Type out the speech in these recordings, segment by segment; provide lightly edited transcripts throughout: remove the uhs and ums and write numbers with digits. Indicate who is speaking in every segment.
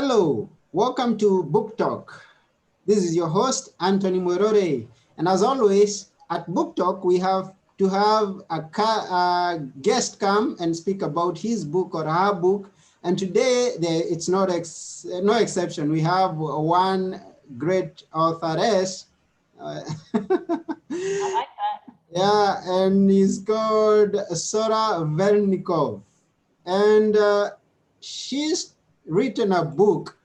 Speaker 1: Hello, welcome to Book Talk. This is your host, Anthony Morore. And as always, at Book Talk, we have to have a guest come and speak about his book or her book. And today, it's no exception. We have one great authoress.
Speaker 2: I like that.
Speaker 1: Yeah, and he's called Sora Vernikoff. And she's written a book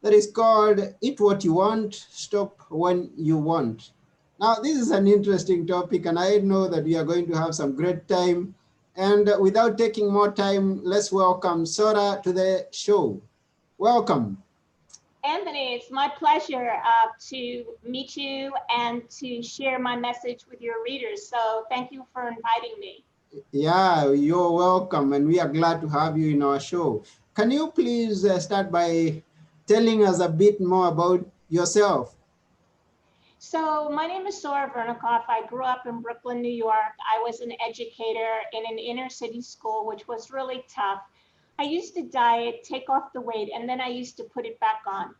Speaker 1: that is called Eat What You Want, Stop When You Want. Now, this is an interesting topic, and I know that we are going to have some great time. And without taking more time, let's welcome Sora to the show. Welcome.
Speaker 2: Anthony, it's my pleasure to meet you and to share my message with your readers. So thank you for inviting me.
Speaker 1: Yeah, you're welcome, and we are glad to have you in our show. Can you please start by telling us a bit more about yourself?
Speaker 2: So my name is Sora Vernikoff. I grew up in Brooklyn, New York. I was an educator in an inner city school, which was really tough. I used to diet, take off the weight, and then I used to put it back on.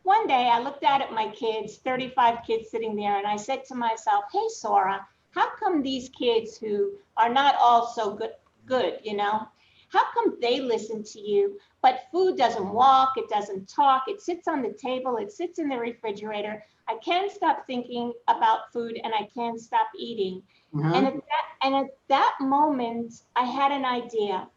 Speaker 2: One day I looked out at my kids, 35 kids sitting there, and I said to myself, hey, Sora, how come these kids who are not all so good, how come they listen to you, but food doesn't walk, it doesn't talk, it sits on the table, it sits in the refrigerator. I can't stop thinking about food and I can't stop eating. And
Speaker 1: Uh-huh.
Speaker 2: at that moment, I had an idea.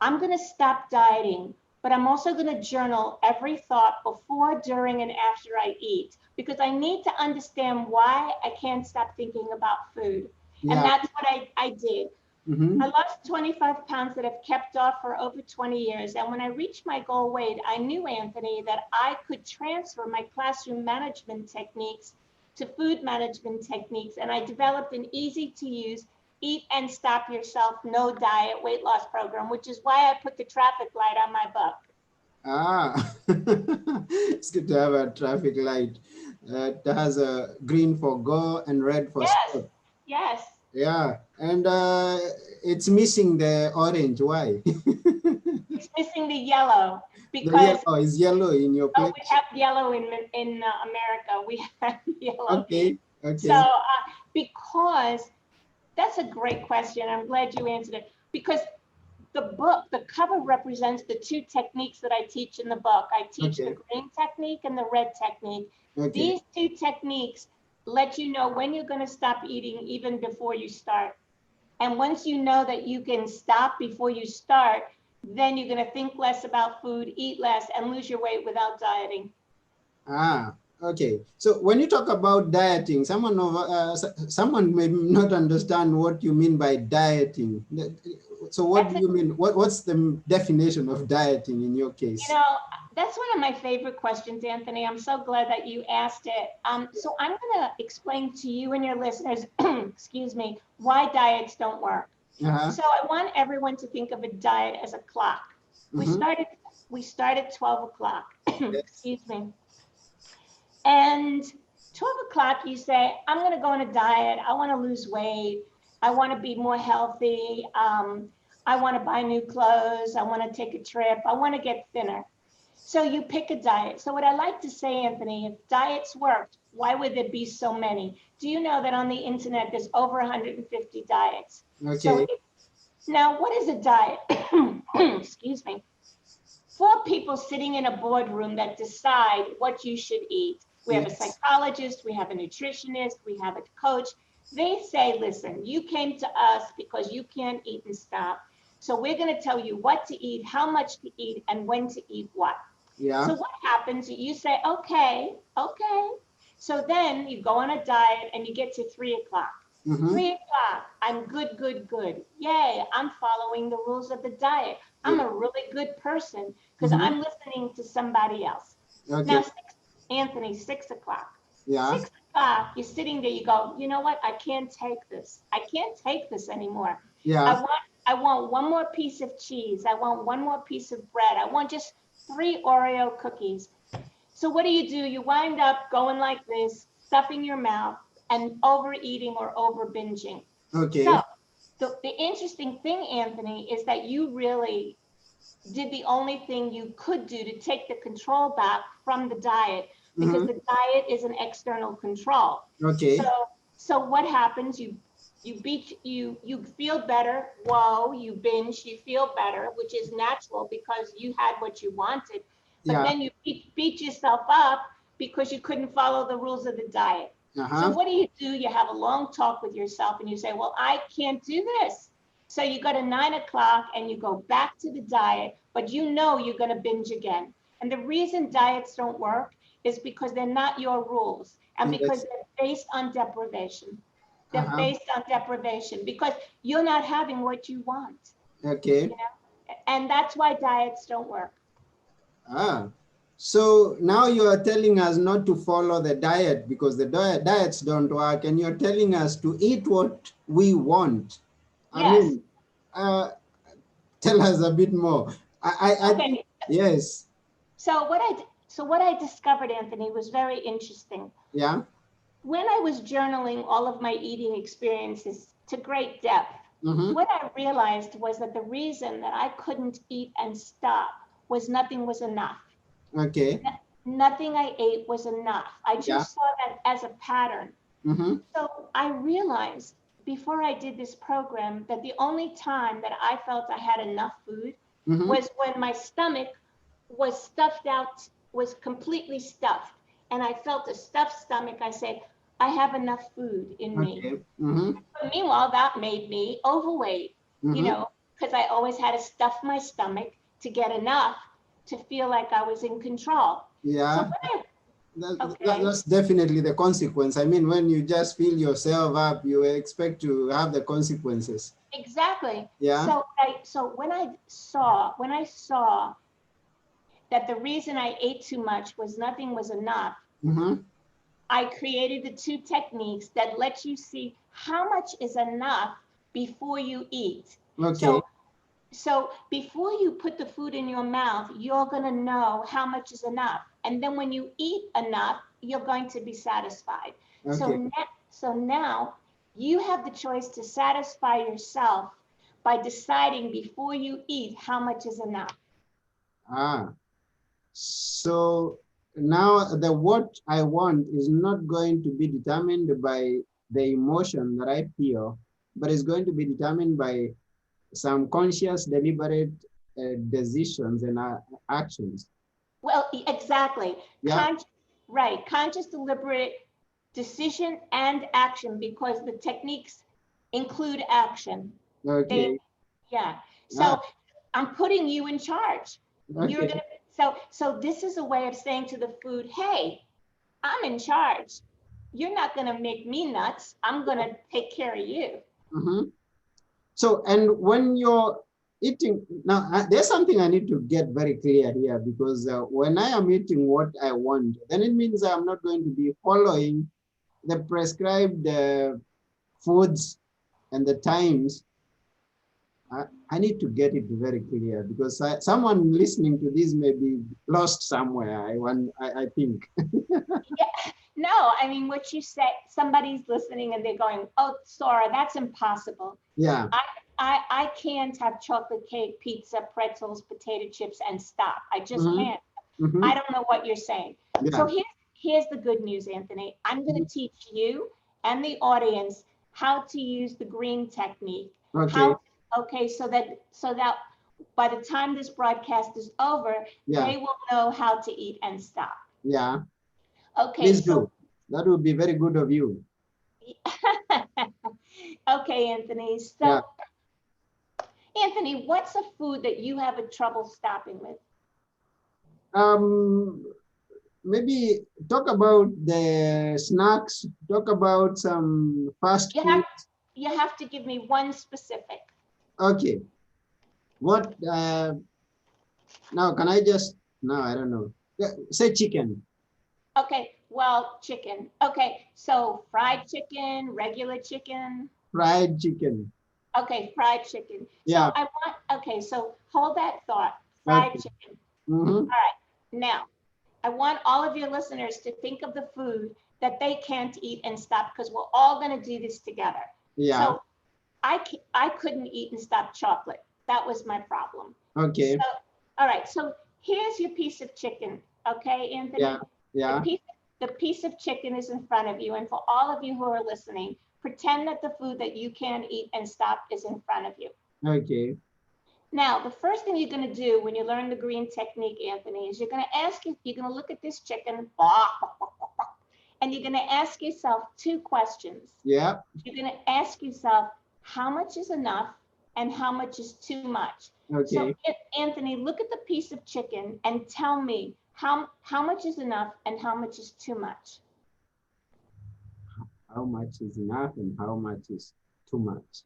Speaker 2: I'm going to stop dieting, but I'm also going to journal every thought before, during, and after I eat because I need to understand why I can't stop thinking about food. And
Speaker 1: Yeah.
Speaker 2: that's what I did. I
Speaker 1: Mm-hmm.
Speaker 2: lost 25 pounds that have kept off for over 20 years. And when I reached my goal weight, I knew, Anthony, that I could transfer my classroom management techniques to food management techniques. And I developed an easy to use eat and stop yourself, no diet weight loss program, which is why I put the traffic light on my book.
Speaker 1: Ah, it's good to have a traffic light. It has a green for go and red for
Speaker 2: Yes,
Speaker 1: stop.
Speaker 2: yes.
Speaker 1: Yeah, and it's missing the orange. Why?
Speaker 2: It's missing the yellow
Speaker 1: The
Speaker 2: because
Speaker 1: yellow is yellow in your
Speaker 2: we
Speaker 1: place.
Speaker 2: have yellow in America. We have yellow.
Speaker 1: Okay,
Speaker 2: So
Speaker 1: okay,
Speaker 2: because that's a great question. I'm glad you answered it because the cover represents the two techniques that I teach in the book. I teach the
Speaker 1: okay,
Speaker 2: green technique and the red technique.
Speaker 1: okay.
Speaker 2: These two techniques let you know when you're going to stop eating even before you start. And once you know that you can stop before you start, then you're going to think less about food, eat less, and lose your weight without dieting.
Speaker 1: Ah, okay. So when you talk about dieting, someone may not understand what you mean by dieting. So what
Speaker 2: That's
Speaker 1: do you mean? What's the definition of dieting in your
Speaker 2: You
Speaker 1: case?
Speaker 2: know, that's one of my favorite questions, Anthony. I'm so glad that you asked it. So I'm going to explain to you and your listeners, excuse me, why diets don't work.
Speaker 1: Uh-huh.
Speaker 2: So I want everyone to think of a diet as a clock. We
Speaker 1: Mm-hmm.
Speaker 2: started we start at 12 o'clock.
Speaker 1: Yes.
Speaker 2: Excuse me. And 12 o'clock, you say, I'm going to go on a diet. I want to lose weight. I want to be more healthy. I want to buy new clothes. I want to take a trip. I want to get thinner. So you pick a diet. So what I like to say, Anthony, if diets worked, why would there be so many? Do you know that on the internet there's over 150 diets? So
Speaker 1: Okay.
Speaker 2: now what is a diet? Excuse me. Four people sitting in a boardroom that decide what you should eat. We have a
Speaker 1: Yes.
Speaker 2: psychologist, we have a nutritionist, we have a coach. They say, listen, you came to us because you can't eat and stop. So we're going to tell you what to eat, how much to eat, and when to eat what.
Speaker 1: Yeah.
Speaker 2: So what happens? You say, okay, okay. So then you go on a diet and you get to 3 o'clock.
Speaker 1: Mm-hmm.
Speaker 2: 3 o'clock, I'm good, good, good. Yay, I'm following the rules of the diet. I'm
Speaker 1: Yeah.
Speaker 2: a really good person because
Speaker 1: Mm-hmm.
Speaker 2: I'm listening to somebody else.
Speaker 1: Okay.
Speaker 2: Now, Anthony, 6 o'clock.
Speaker 1: Yeah.
Speaker 2: 6 o'clock, you're sitting there, you go, you know what? I can't take this. I can't take this anymore. I
Speaker 1: Yeah.
Speaker 2: want I want one more piece of cheese. I want one more piece of bread. I want just 3 Oreo cookies. So what do? You wind up going like this, stuffing your mouth and overeating or over binging. So
Speaker 1: Okay.
Speaker 2: the interesting thing, Anthony, is that you really did the only thing you could do to take the control back from the diet, because the diet is an external control.
Speaker 1: Okay.
Speaker 2: So what happens? You feel better. Whoa, you binge, you feel better, which is natural because you had what you wanted. But
Speaker 1: Yeah.
Speaker 2: then you beat yourself up because you couldn't follow the rules of the diet. So what do? You have a long talk with yourself and you say, well, I can't do this. So you go to 9 o'clock and you go back to the diet, but you know you're going to binge again. And the reason diets don't work is because they're not your rules and because
Speaker 1: Yes.
Speaker 2: they're based on deprivation. They're based on deprivation because you're not having what you want.
Speaker 1: Okay.
Speaker 2: You know? And that's why diets don't work.
Speaker 1: So now you are telling us not to follow the diet because the diets don't work, and you're telling us to eat what we want.
Speaker 2: Yes.
Speaker 1: I mean, tell us a bit more. I think, yes.
Speaker 2: So what I discovered, Anthony, was very interesting.
Speaker 1: Yeah.
Speaker 2: When I was journaling all of my eating experiences to great depth, what I realized was that the reason that I couldn't eat and stop was nothing was enough.
Speaker 1: Okay.
Speaker 2: Nothing I ate was enough. I just saw that as a pattern. So I realized before I did this program that the only time that I felt I had enough food was when my stomach was stuffed out, was completely stuffed. And I felt a stuffed stomach. I said, I have enough food in me. But meanwhile, that made me overweight, you know, because I always had to stuff my stomach to get enough to feel like I was in control.
Speaker 1: Yeah. That's definitely the consequence. I mean, when you just fill yourself up, you expect to have the consequences.
Speaker 2: Exactly.
Speaker 1: Yeah.
Speaker 2: So when I saw that the reason I ate too much was nothing was enough, I created the 2 techniques that let you see how much is enough before you eat.
Speaker 1: Okay.
Speaker 2: So before you put the food in your mouth, you're going to know how much is enough. And then when you eat enough, you're going to be satisfied.
Speaker 1: Okay.
Speaker 2: So now you have the choice to satisfy yourself by deciding before you eat how much is enough.
Speaker 1: So now the what I want is not going to be determined by the emotion that I feel, but it's going to be determined by some conscious, deliberate decisions and actions.
Speaker 2: Well, exactly.
Speaker 1: Yeah.
Speaker 2: Conscious, deliberate decision and action, because the techniques include action.
Speaker 1: Okay.
Speaker 2: So I'm putting you in charge.
Speaker 1: Okay.
Speaker 2: You're gonna. So this is a way of saying to the food, hey, I'm in charge. You're not gonna make me nuts. I'm gonna take care of you.
Speaker 1: So, and when you're eating, now there's something I need to get very clear here, because when I am eating what I want, then it means I'm not going to be following the prescribed foods and the times. I need to get it very clear, because someone listening to this may be lost somewhere. I think.
Speaker 2: No, I mean, what you say, somebody's listening and they're going, oh, Sora, that's impossible.
Speaker 1: Yeah.
Speaker 2: I can't have chocolate cake, pizza, pretzels, potato chips and stop. I just can't. I don't know what you're saying.
Speaker 1: Yeah.
Speaker 2: So here's the good news, Anthony. I'm going to teach you and the audience how to use the green technique.
Speaker 1: Okay.
Speaker 2: So that by the time this broadcast is over, they will know how to eat and stop.
Speaker 1: Yeah.
Speaker 2: Okay.
Speaker 1: Please do. That would be very good of you.
Speaker 2: Okay, Anthony. So, Anthony, what's a food that you have a trouble stopping with?
Speaker 1: Maybe talk about the snacks. Talk about some fast food.
Speaker 2: You have to give me one specific.
Speaker 1: Okay. What? Now, can I just? No, I don't know. Say chicken.
Speaker 2: Okay. Well, chicken. Okay. So fried chicken, regular chicken.
Speaker 1: Fried chicken.
Speaker 2: Okay, fried chicken.
Speaker 1: Yeah.
Speaker 2: Okay, so hold that thought. Fried chicken. All right. Now, I want all of your listeners to think of the food that they can't eat and stop, because we're all going to do this together.
Speaker 1: Yeah.
Speaker 2: So I couldn't eat and stop chocolate. That was my problem.
Speaker 1: Okay.
Speaker 2: So, all right. So here's your piece of chicken. Okay, Anthony?
Speaker 1: Yeah. Yeah.
Speaker 2: The piece of chicken is in front of you. And for all of you who are listening, pretend that the food that you can't eat and stop is in front of you.
Speaker 1: Okay.
Speaker 2: Now, the first thing you're going to do when you learn the green technique, Anthony, is you're going to look at this chicken, and you're going to ask yourself two questions.
Speaker 1: Yeah.
Speaker 2: You're going to ask yourself, how much is enough and how much is too much?
Speaker 1: Okay.
Speaker 2: So, Anthony, look at the piece of chicken and tell me how much is enough and how much is too much.
Speaker 1: How much is enough and how much is too much?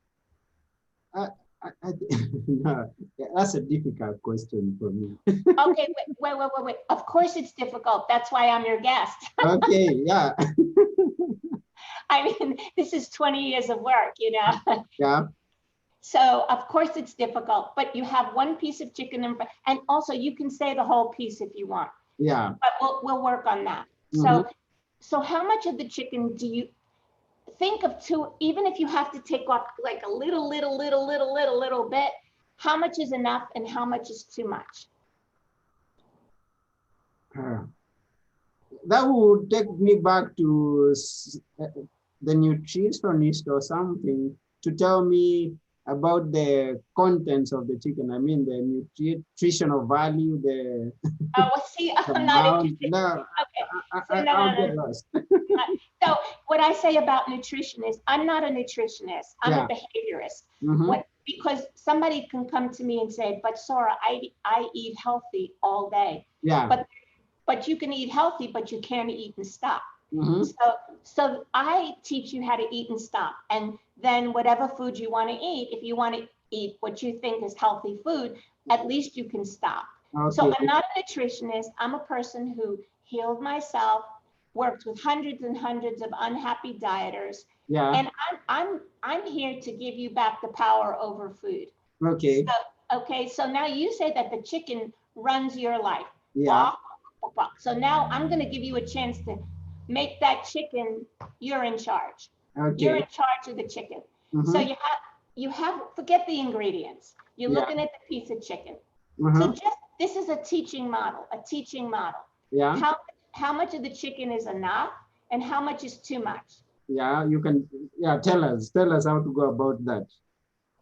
Speaker 1: No, that's a difficult question for me.
Speaker 2: Okay, wait. Of course it's difficult. That's why I'm your guest.
Speaker 1: Okay, yeah.
Speaker 2: I mean, this is 20 years of work, you know?
Speaker 1: Yeah.
Speaker 2: So of course it's difficult, but you have one piece of chicken and also you can say the whole piece if you want.
Speaker 1: Yeah.
Speaker 2: But we'll work on that.
Speaker 1: Mm-hmm.
Speaker 2: So how much of the chicken do you think of two, even if you have to take off like a little bit, how much is enough and how much is too much?
Speaker 1: That would take me back to the nutritionist or something to tell me about the contents of the chicken. I mean, the nutritional value, the
Speaker 2: See,
Speaker 1: the
Speaker 2: I'm not
Speaker 1: amount.
Speaker 2: interested.
Speaker 1: No,
Speaker 2: Okay.
Speaker 1: I'll get lost.
Speaker 2: So what I say about nutrition is I'm not a nutritionist. I'm a behaviorist.
Speaker 1: Mm-hmm.
Speaker 2: Because somebody can come to me and say, but Sora, I eat healthy all day.
Speaker 1: Yeah.
Speaker 2: But you can eat healthy, but you can't eat and stop.
Speaker 1: Mm-hmm.
Speaker 2: So I teach you how to eat and stop. And then whatever food you want to eat, if you want to eat what you think is healthy food, at least you can stop.
Speaker 1: Okay.
Speaker 2: So I'm not a nutritionist. I'm a person who healed myself, worked with hundreds and hundreds of unhappy dieters.
Speaker 1: Yeah.
Speaker 2: And I'm here to give you back the power over food.
Speaker 1: Okay.
Speaker 2: So now you say that the chicken runs your life.
Speaker 1: Yeah.
Speaker 2: So now I'm going to give you a chance to make that chicken, you're in charge.
Speaker 1: Okay.
Speaker 2: You're in charge of the chicken.
Speaker 1: Mm-hmm.
Speaker 2: So you have, forget the ingredients. You're looking at the piece of chicken.
Speaker 1: Mm-hmm.
Speaker 2: So this is a teaching model.
Speaker 1: Yeah.
Speaker 2: How much of the chicken is enough and how much is too much?
Speaker 1: Yeah, you can, tell us how to go about that.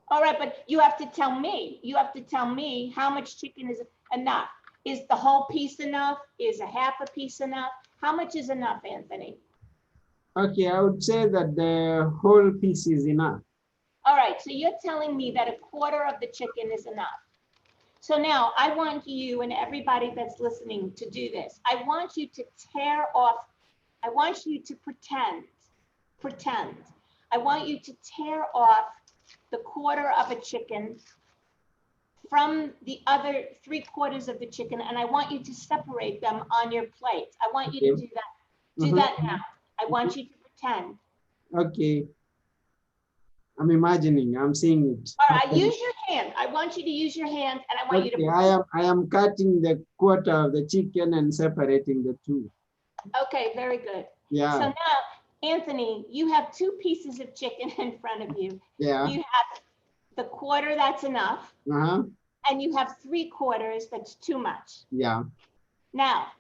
Speaker 2: All right, but you have to tell me how much chicken is enough. Is the whole piece enough? Is a half a piece enough? How much is enough, Anthony?
Speaker 1: Okay, I would say that the whole piece is enough.
Speaker 2: All right, so you're telling me that a quarter of the chicken is enough. So now I want you and everybody that's listening to do this. I want you to I want you to pretend. I want you to tear off the quarter of a chicken from the other 3/4 of the chicken, and I want you to separate them on your plate. I want you to do that. Do that now. I want you to pretend.
Speaker 1: Okay. I'm imagining, I'm seeing it.
Speaker 2: All right, use your hand. I want you to use your hand, and I want you to.
Speaker 1: I am cutting the quarter of the chicken and separating the two.
Speaker 2: Okay, very good.
Speaker 1: Yeah.
Speaker 2: So now, Anthony, you have 2 pieces of chicken in front of you.
Speaker 1: Yeah.
Speaker 2: You have the quarter that's enough.
Speaker 1: Uh-huh.
Speaker 2: And you have 3/4 that's too much.
Speaker 1: Yeah.
Speaker 2: Now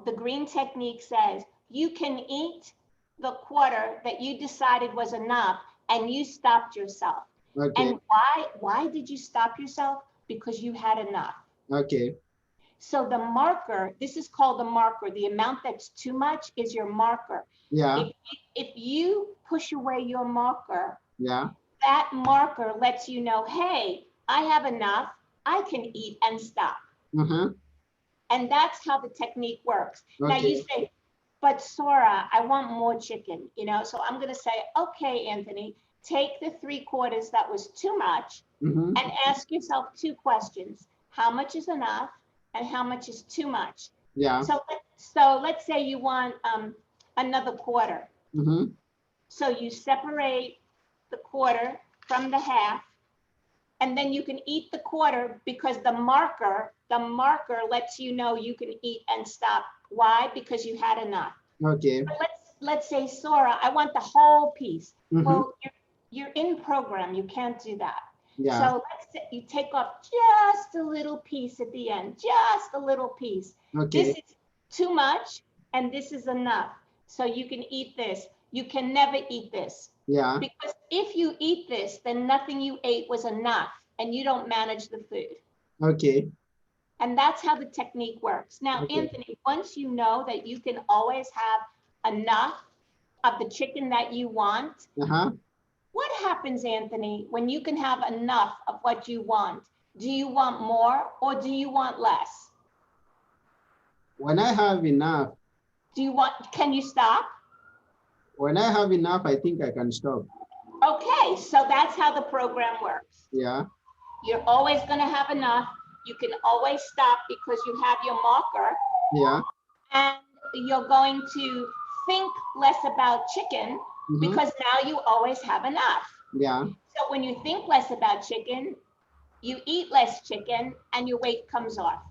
Speaker 2: the green technique says you can eat the quarter that you decided was enough and you stopped yourself.
Speaker 1: Okay.
Speaker 2: And why did you stop yourself? Because you had enough.
Speaker 1: Okay.
Speaker 2: So the marker, this is called the marker. The amount that's too much is your marker.
Speaker 1: Yeah.
Speaker 2: If you push away your marker,
Speaker 1: yeah,
Speaker 2: that marker lets you know, hey, I have enough, I can eat and stop.
Speaker 1: Mm-hmm.
Speaker 2: And that's how the technique works.
Speaker 1: Okay.
Speaker 2: Now you say, but Sora, I want more chicken, So I'm going to say, okay, Anthony, take the 3/4 that was too much
Speaker 1: Mm-hmm.
Speaker 2: and ask yourself 2 questions. How much is enough and how much is too much?
Speaker 1: Yeah.
Speaker 2: So let's say you want another quarter.
Speaker 1: Mm-hmm.
Speaker 2: So you separate the quarter from the half, and then you can eat the quarter because the marker lets you know you can eat and stop. Why? Because you had enough.
Speaker 1: Okay.
Speaker 2: But let's say, Sora, I want the whole piece.
Speaker 1: Mm-hmm.
Speaker 2: Well, you're in program. You can't do that.
Speaker 1: Yeah.
Speaker 2: So let's say you take off just a little piece at the end, just a little piece. This
Speaker 1: Okay.
Speaker 2: is too much and this is enough. So you can eat this. You can never eat this.
Speaker 1: Yeah.
Speaker 2: Because if you eat this, then nothing you ate was enough and you don't manage the food.
Speaker 1: Okay.
Speaker 2: And that's how the technique works. Now,
Speaker 1: Okay.
Speaker 2: Anthony, once you know that you can always have enough of the chicken that you want,
Speaker 1: Uh-huh.
Speaker 2: what happens, Anthony, when you can have enough of what you want? Do you want more or do you want less?
Speaker 1: When I have enough,
Speaker 2: Can you stop?
Speaker 1: when I have enough, I think I can stop.
Speaker 2: Okay, so that's how the program works.
Speaker 1: Yeah.
Speaker 2: You're always going to have enough. You can always stop because you have your marker.
Speaker 1: Yeah.
Speaker 2: And you're going to think less about chicken because now you always have enough.
Speaker 1: Yeah.
Speaker 2: So when you think less about chicken, you eat less chicken and your weight comes off.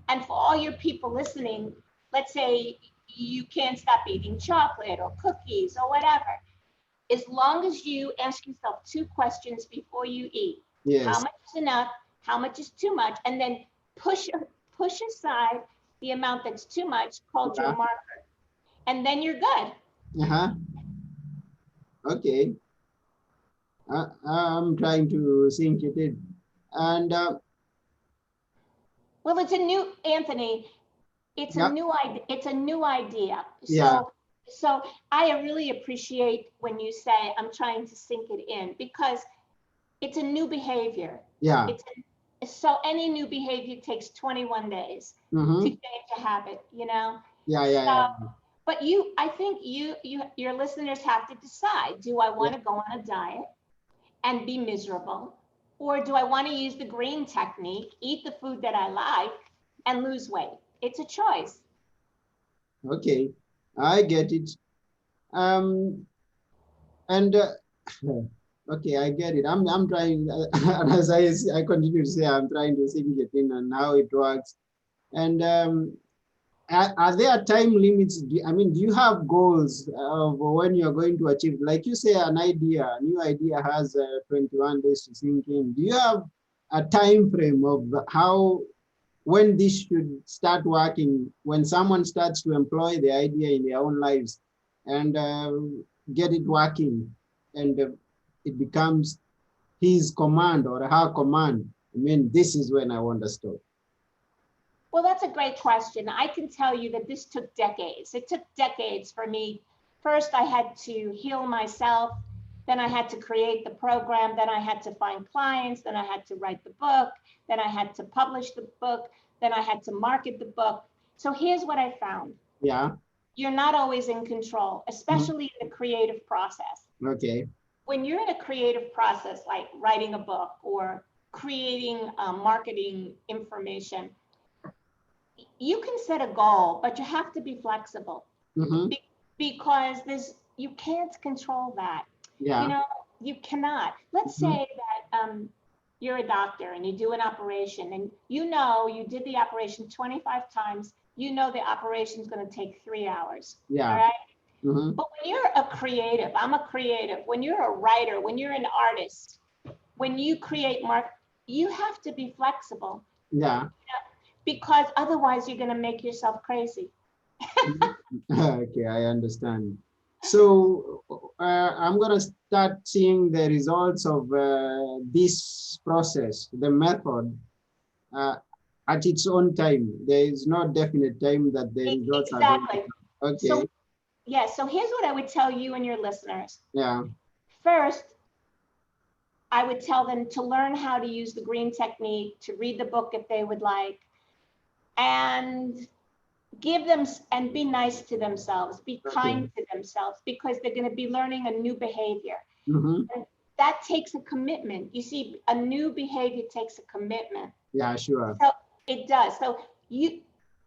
Speaker 2: And for all your people listening, let's say you can't stop eating chocolate or cookies or whatever. As long as you ask yourself 2 questions before you eat.
Speaker 1: Yes.
Speaker 2: How much is enough? How much is too much? And then push aside the amount that's too much, called your marker. And then you're good.
Speaker 1: Uh-huh. Okay. I'm trying to sink it in. And
Speaker 2: Well, it's a new, Anthony, it's
Speaker 1: yeah.
Speaker 2: a new idea. It's a new idea.
Speaker 1: Yeah.
Speaker 2: So I really appreciate when you say I'm trying to sink it in because it's a new behavior.
Speaker 1: Yeah.
Speaker 2: So any new behavior takes 21 days to change a habit, you know?
Speaker 1: Yeah, yeah, yeah.
Speaker 2: But I think your listeners have to decide, do I want to go on a diet and be miserable? Or do I want to use the green technique, eat the food that I like and lose weight? It's a choice.
Speaker 1: Okay, I get it. And okay, I get it. I'm trying, as I continue to say, I'm trying to sink it in and how it works. And are there time limits? I mean, do you have goals of when you're going to achieve? Like you say, a new idea has 21 days to sink in. Do you have a time frame of when this should start working, when someone starts to employ the idea in their own lives and get it working, and it becomes his command or her command? I mean, this is when I want to stop.
Speaker 2: Well, that's a great question. I can tell you that this took decades. It took decades for me. First, I had to heal myself. Then I had to create the program. Then I had to find clients. Then I had to write the book. Then I had to publish the book. Then I had to market the book. So here's what I found.
Speaker 1: Yeah.
Speaker 2: You're not always in control, especially in the creative process.
Speaker 1: Okay.
Speaker 2: When you're in a creative process, like writing a book or creating marketing information, you can set a goal, but you have to be flexible because you can't control that.
Speaker 1: Yeah.
Speaker 2: You know, you cannot. Let's say that you're a doctor and you do an operation and you did the operation 25 times. You know the operation is going to take 3 hours.
Speaker 1: Yeah.
Speaker 2: All right. But when you're a creative, I'm a creative. When you're a writer, when you're an artist, when you create you have to be flexible.
Speaker 1: Yeah.
Speaker 2: Because otherwise you're going to make yourself crazy.
Speaker 1: Okay, I understand. So I'm going to start seeing the results of this process, the method, at its own time. There is no definite time that the results are going to come. Okay.
Speaker 2: So, so here's what I would tell you and your listeners.
Speaker 1: Yeah.
Speaker 2: First, I would tell them to learn how to use the green technique, to read the book if they would like, and give them and be nice to themselves, be kind to themselves, because they're going to be learning a new behavior. And that takes a commitment. You see, a new behavior takes a commitment.
Speaker 1: Yeah, sure.
Speaker 2: So it does. So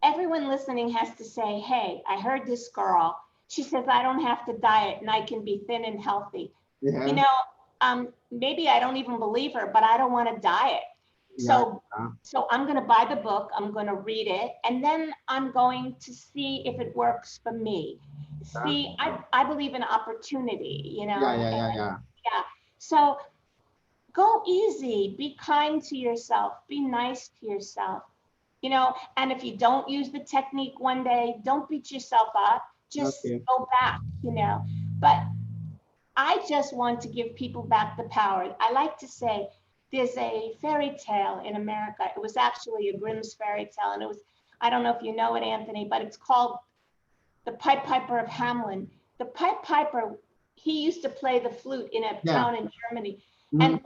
Speaker 2: everyone listening has to say, hey, I heard this girl. She says, I don't have to diet and I can be thin and healthy. Yeah. You know, maybe I don't even believe her, but I don't want to diet. So I'm going to buy the book, I'm going to read it, and then I'm going to see if it works for me. See, I believe in opportunity, you know.
Speaker 1: Yeah.
Speaker 2: So go easy, be kind to yourself, be nice to yourself, you know, and if you don't use the technique one day, don't beat yourself up, just
Speaker 1: Okay.
Speaker 2: go back, you know. But I just want to give people back the power. I like to say there's a fairy tale in America. It was actually a Grimm's fairy tale, and it was, I don't know if you know it, Anthony, but it's called The Pied Piper of Hamelin. The Pied Piper, he used to play the flute in a
Speaker 1: Yeah.
Speaker 2: town in Germany,
Speaker 1: Mm-hmm.
Speaker 2: and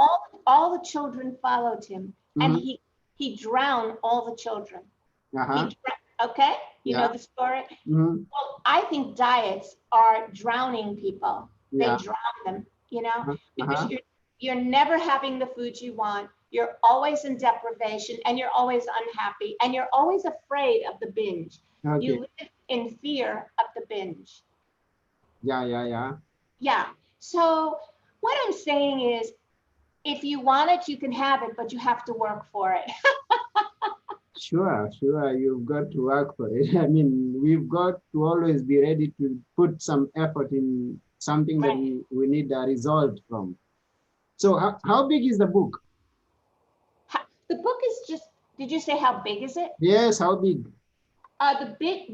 Speaker 2: all the children followed him, and
Speaker 1: Mm-hmm.
Speaker 2: he drowned all the children.
Speaker 1: Uh-huh.
Speaker 2: Okay, you know
Speaker 1: Yeah.
Speaker 2: the story.
Speaker 1: Mm-hmm.
Speaker 2: Well, I think diets are drowning people. They
Speaker 1: Yeah.
Speaker 2: drown them, you know, because
Speaker 1: Uh-huh.
Speaker 2: you're never having the food you want. You're always in deprivation, and you're always unhappy, and you're always afraid of the binge.
Speaker 1: Okay.
Speaker 2: You live in fear of the binge.
Speaker 1: Yeah, yeah, yeah.
Speaker 2: Yeah. So what I'm saying is, if you want it, you can have it, but you have to work for it.
Speaker 1: Sure, sure. You've got to work for it. I mean, we've got to always be ready to put some effort in something that
Speaker 2: Right.
Speaker 1: we need a result from. So how big is the book?
Speaker 2: The book is just, did you say how big is it?
Speaker 1: Yes, how big?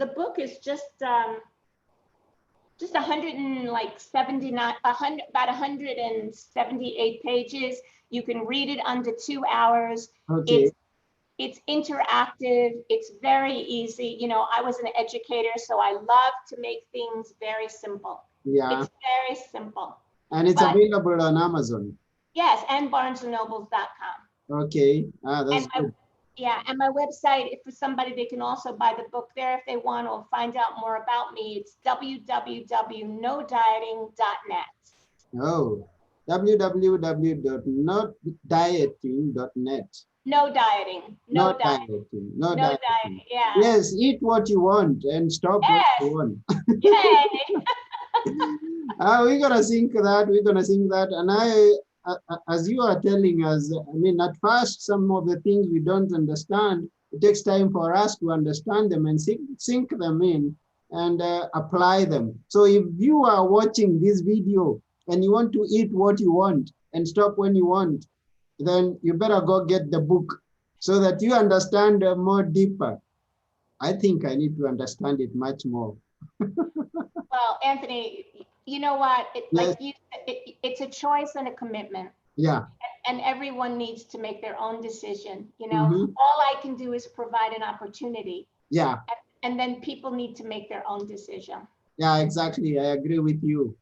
Speaker 2: The book is just 179, 100, about 178 pages. You can read it under 2 hours.
Speaker 1: Okay.
Speaker 2: It's interactive. It's very easy. You know, I was an educator, so I love to make things very simple.
Speaker 1: Yeah.
Speaker 2: It's very simple.
Speaker 1: And it's
Speaker 2: But
Speaker 1: available on Amazon.
Speaker 2: yes, and barnesandnobles.com.
Speaker 1: Okay. That's good.
Speaker 2: And my website, if for somebody, they can also buy the book there if they want to find out more about me. It's www.nodieting.net.
Speaker 1: Oh, www.notdieting.net.
Speaker 2: No dieting.
Speaker 1: No
Speaker 2: No dieting.
Speaker 1: dieting. No
Speaker 2: No
Speaker 1: dieting.
Speaker 2: dieting. Yeah.
Speaker 1: Yes, eat what you want and stop what you
Speaker 2: Yes.
Speaker 1: want.
Speaker 2: Yay.
Speaker 1: We're gonna sing that. We're gonna sing that. And as you are telling us, I mean, at first, some of the things we don't understand, it takes time for us to understand them and sink them in and apply them. So if you are watching this video and you want to eat what you want and stop when you want, then you better go get the book so that you understand more deeper. I think I need to understand it much more.
Speaker 2: Well, Anthony, you know what?
Speaker 1: Yes.
Speaker 2: It's a choice and a commitment.
Speaker 1: Yeah.
Speaker 2: And everyone needs to make their own decision. You know,
Speaker 1: Mm-hmm.
Speaker 2: all I can do is provide an opportunity.
Speaker 1: Yeah.
Speaker 2: And then people need to make their own decision.
Speaker 1: Yeah, exactly. I agree with you.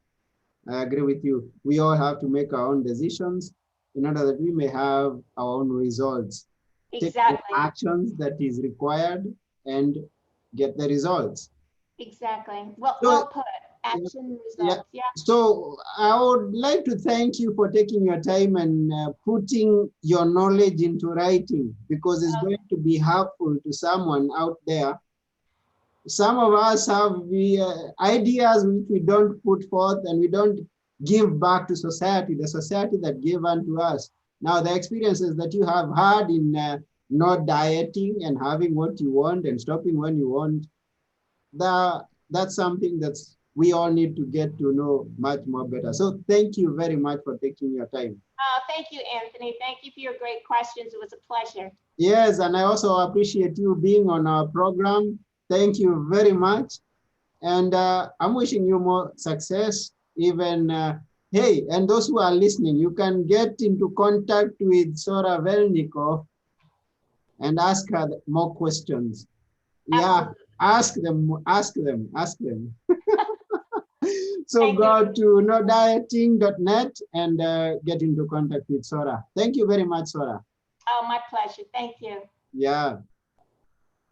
Speaker 1: I agree with you. We all have to make our own decisions in order that we may have our own results.
Speaker 2: Exactly.
Speaker 1: Take the actions that is required and get the results.
Speaker 2: Exactly. Well,
Speaker 1: So,
Speaker 2: well put. Action, results. Yeah.
Speaker 1: So I would like to thank you for taking your time and putting your knowledge into writing, because it's going to be helpful to someone out there. Some of us have the ideas which we don't put forth and we don't give back to society, the society that gave unto us. Now, the experiences that you have had in not dieting and having what you want and stopping when you want, that's something that's we all need to get to know much more better. So thank you very much for taking your time.
Speaker 2: Thank you, Anthony. Thank you for your great questions. It was a pleasure.
Speaker 1: Yes, and I also appreciate you being on our program. Thank you very much. And I'm wishing you more success. Even, hey, and those who are listening, you can get into contact with Sora Vernikoff and ask her more questions.
Speaker 2: Absolutely.
Speaker 1: Yeah, ask them. So
Speaker 2: Thank
Speaker 1: go
Speaker 2: you.
Speaker 1: to nodieting.net and get into contact with Sora. Thank you very much, Sora.
Speaker 2: Oh, my pleasure. Thank you.
Speaker 1: Yeah.